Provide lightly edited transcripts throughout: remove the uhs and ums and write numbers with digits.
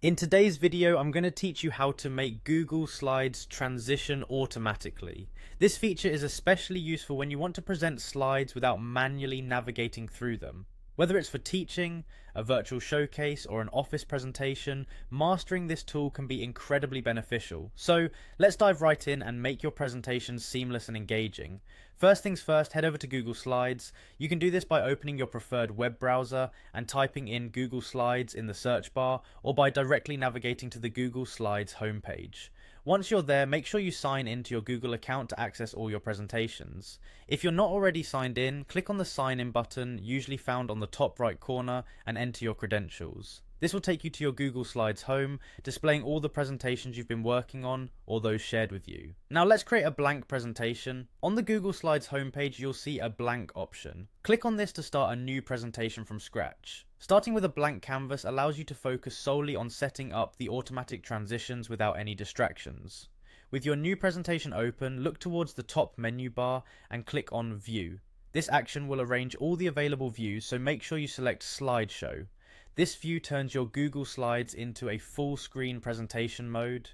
In today's video, I'm going to teach you how to make Google Slides transition automatically. This feature is especially useful when you want to present slides without manually navigating through them. Whether it's for teaching, a virtual showcase, or an office presentation, mastering this tool can be incredibly beneficial. So let's dive right in and make your presentation seamless and engaging. First things first, head over to Google Slides. You can do this by opening your preferred web browser and typing in Google Slides in the search bar, or by directly navigating to the Google Slides homepage. Once you're there, make sure you sign into your Google account to access all your presentations. If you're not already signed in, click on the sign in button, usually found on the top right corner, and enter your credentials. This will take you to your Google Slides home, displaying all the presentations you've been working on or those shared with you. Now let's create a blank presentation. On the Google Slides homepage, you'll see a blank option. Click on this to start a new presentation from scratch. Starting with a blank canvas allows you to focus solely on setting up the automatic transitions without any distractions. With your new presentation open, look towards the top menu bar and click on View. This action will arrange all the available views, so make sure you select Slideshow. This view turns your Google Slides into a full screen presentation mode.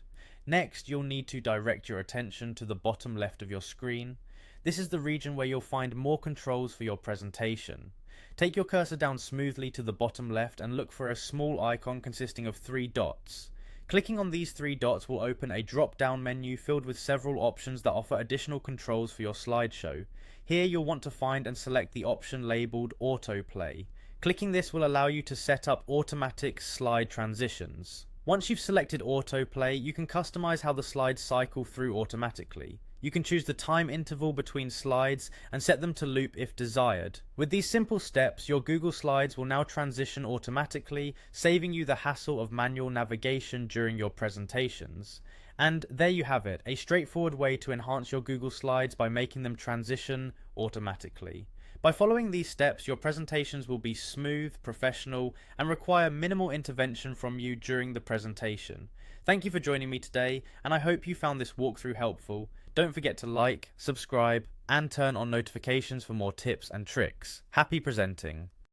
Next, you'll need to direct your attention to the bottom left of your screen. This is the region where you'll find more controls for your presentation. Take your cursor down smoothly to the bottom left and look for a small icon consisting of 3 dots. Clicking on these 3 dots will open a drop-down menu filled with several options that offer additional controls for your slideshow. Here you'll want to find and select the option labelled autoplay. Clicking this will allow you to set up automatic slide transitions. Once you've selected autoplay, you can customize how the slides cycle through automatically. You can choose the time interval between slides and set them to loop if desired. With these simple steps, your Google Slides will now transition automatically, saving you the hassle of manual navigation during your presentations. And there you have it, a straightforward way to enhance your Google Slides by making them transition automatically. By following these steps, your presentations will be smooth, professional, and require minimal intervention from you during the presentation. Thank you for joining me today, and I hope you found this walkthrough helpful. Don't forget to like, subscribe, and turn on notifications for more tips and tricks. Happy presenting!